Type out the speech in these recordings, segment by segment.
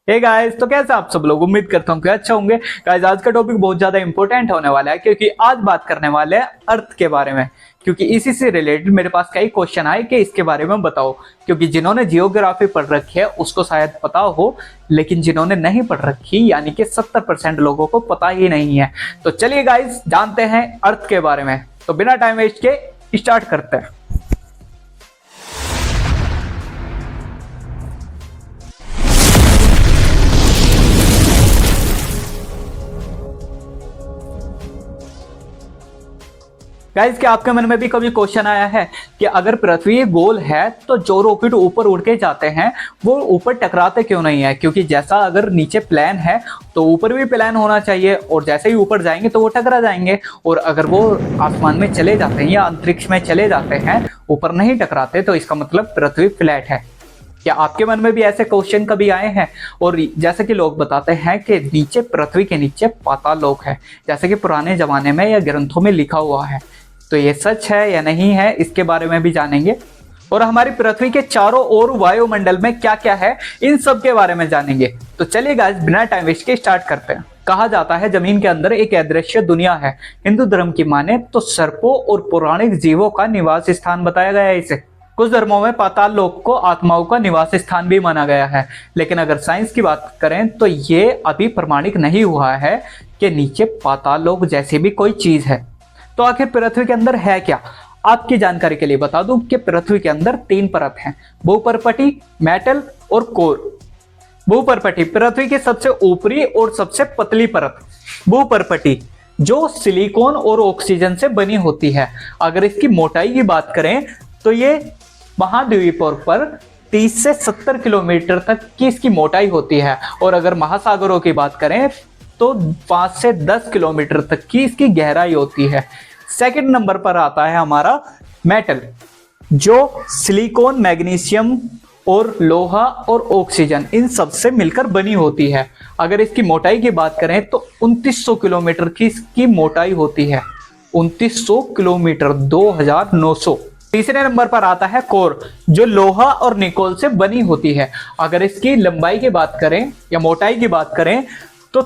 Hey guys, तो कैसे आप सब लोग, उम्मीद करता हूँ कि अच्छा होंगे। गाइस, आज का टॉपिक बहुत ज्यादा इंपॉर्टेंट होने वाला है क्योंकि आज बात करने वाले हैं अर्थ के बारे में। क्योंकि इसी से रिलेटेड मेरे पास कई क्वेश्चन आए कि इसके बारे में बताओ। क्योंकि जिन्होंने जियोग्राफी पढ़ रखी है उसको शायद पता हो, लेकिन जिन्होंने नहीं पढ़ रखी यानी कि 70% लोगों को पता ही नहीं है। तो चलिए गाइस, जानते हैं अर्थ के बारे में। तो बिना टाइम वेस्ट के स्टार्ट करते हैं। गाइस, क्या आपके मन में भी कभी क्वेश्चन आया है कि अगर पृथ्वी गोल है तो जो रॉकेट ऊपर उड़ के जाते हैं वो ऊपर टकराते क्यों नहीं है? क्योंकि जैसा अगर नीचे प्लेन है तो ऊपर भी प्लेन होना चाहिए, और जैसे ही ऊपर जाएंगे तो वो टकरा जाएंगे। और अगर वो आसमान में चले जाते हैं या अंतरिक्ष में चले जाते हैं, ऊपर नहीं टकराते, तो इसका मतलब पृथ्वी फ्लैट है। क्या आपके मन में भी ऐसे क्वेश्चन कभी आए हैं? और जैसे कि लोग बताते हैं कि नीचे, पृथ्वी के नीचे पाताल लोक है, जैसे कि पुराने जमाने में या ग्रंथों में लिखा हुआ है। तो ये सच है या नहीं है, इसके बारे में भी जानेंगे। और हमारी पृथ्वी के चारों ओर वायुमंडल में क्या क्या है, इन सब के बारे में जानेंगे। तो चलिए गाइस, बिना टाइम वेस्ट के स्टार्ट करते हैं। कहा जाता है जमीन के अंदर एक अदृश्य दुनिया है। हिंदू धर्म की माने तो सर्पों और पौराणिक जीवों का निवास स्थान बताया गया है इसे। कुछ धर्मों में पाताल लोक को आत्माओं का निवास स्थान भी माना गया है। लेकिन अगर साइंस की बात करें तो ये अभी प्रमाणित नहीं हुआ है कि नीचे पाताल लोक जैसी भी कोई चीज है। तो आखिर पृथ्वी के अंदर है क्या? आपकी जानकारी के लिए बता दूं कि पृथ्वी के अंदर 3 परत हैं: भूपर्पटी, मेटल और कोर। भूपर्पटी पृथ्वी की सबसे ऊपरी और सबसे पतली परत। भूपर्पटी जो सिलिकॉन और ऑक्सीजन से बनी होती है। अगर इसकी मोटाई की बात करें तो ये महाद्वीपों पर 30 से 70 किलोमीटर तक की इसकी मोटाई होती है। और अगर महासागरों की बात करें तो 5 से 10 किलोमीटर तक की इसकी गहराई होती है। सेकंड नंबर पर आता है हमारा मेटल, जो सिलिकॉन, मैग्नीशियम और लोहा और ऑक्सीजन, इन सब से मिलकर बनी होती है। अगर इसकी मोटाई की बात करें तो 2900 किलोमीटर की इसकी मोटाई होती है। 2900 किलोमीटर, 2900। तीसरे नंबर पर आता है कोर, जो लोहा और निकोल से बनी होती है। अगर इसकी लंबाई की बात करें या मोटाई की बात करें तो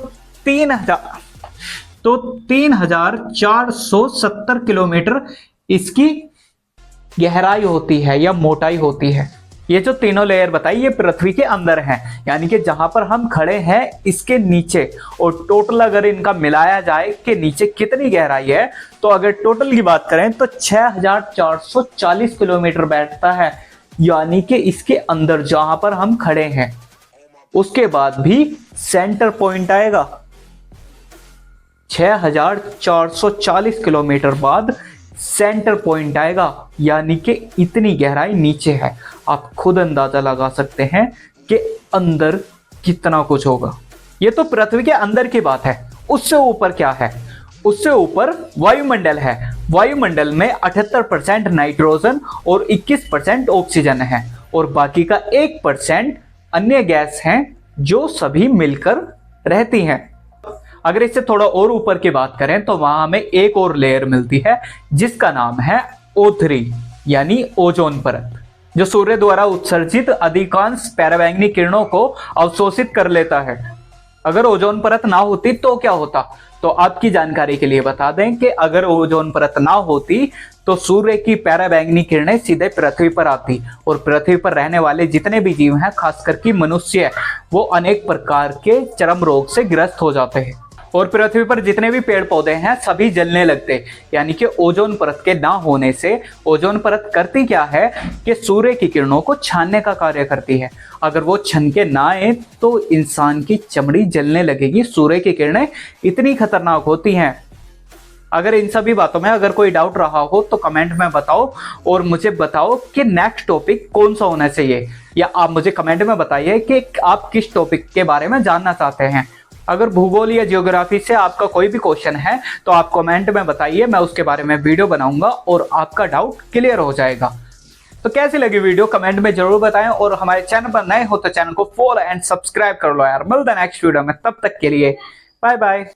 3470 किलोमीटर इसकी गहराई होती है या मोटाई होती है। ये जो तीनों लेयर बताई ये पृथ्वी के अंदर हैं, यानी कि जहां पर हम खड़े हैं इसके नीचे। और टोटल अगर इनका मिलाया जाए कि नीचे कितनी गहराई है, तो अगर टोटल की बात करें तो 6440 किलोमीटर बैठता है, यानी कि इसके अंदर जहां पर हम खड़े हैं। उसके बाद भी सेंटर पॉइंट आएगा। 6440 किलोमीटर बाद सेंटर पॉइंट आएगा, यानी कि इतनी गहराई नीचे है। आप खुद अंदाजा लगा सकते हैं कि अंदर कितना कुछ होगा। ये तो पृथ्वी के अंदर की बात है। उससे ऊपर क्या है? उससे ऊपर वायुमंडल है। वायुमंडल में 78% नाइट्रोजन और 21% ऑक्सीजन है, और बाकी का 1% अन्य गैस हैं जो सभी मिलकर रहती हैं। अगर इससे थोड़ा और ऊपर की बात करें तो वहां हमें एक और लेयर मिलती है जिसका नाम है O3 यानी ओजोन परत, जो सूर्य द्वारा उत्सर्जित अधिकांश पराबैंगनी किरणों को अवशोषित कर लेता है। अगर ओजोन परत ना होती तो क्या होता? तो आपकी जानकारी के लिए बता दें कि अगर ओजोन परत ना होती तो सूर्य की पराबैंगनी किरणें सीधे पृथ्वी पर आती, और पृथ्वी पर रहने वाले जितने भी जीव हैं, खासकर कि मनुष्य, वो अनेक प्रकार के चर्म रोग से ग्रस्त हो जाते हैं। और पृथ्वी पर जितने भी पेड़ पौधे हैं सभी जलने लगते, यानी कि ओजोन परत के ना होने से। ओजोन परत करती क्या है कि सूर्य की किरणों को छानने का कार्य करती है। अगर वो छन के ना आए तो इंसान की चमड़ी जलने लगेगी। सूर्य की किरणें इतनी खतरनाक होती हैं। अगर इन सभी बातों में अगर कोई डाउट रहा हो तो कमेंट में बताओ, और मुझे बताओ कि नेक्स्ट टॉपिक कौन सा होना चाहिए, या आप मुझे कमेंट में बताइए कि आप किस टॉपिक के बारे में जानना चाहते हैं। अगर भूगोल या जियोग्राफी से आपका कोई भी क्वेश्चन है तो आप कमेंट में बताइए, मैं उसके बारे में वीडियो बनाऊंगा और आपका डाउट क्लियर हो जाएगा। तो कैसी लगी वीडियो कमेंट में जरूर बताएं, और हमारे चैनल पर नए हो तो चैनल को फॉलो एंड सब्सक्राइब कर लो यार। मिलते हैं नेक्स्ट वीडियो में, तब तक के लिए बाय बाय।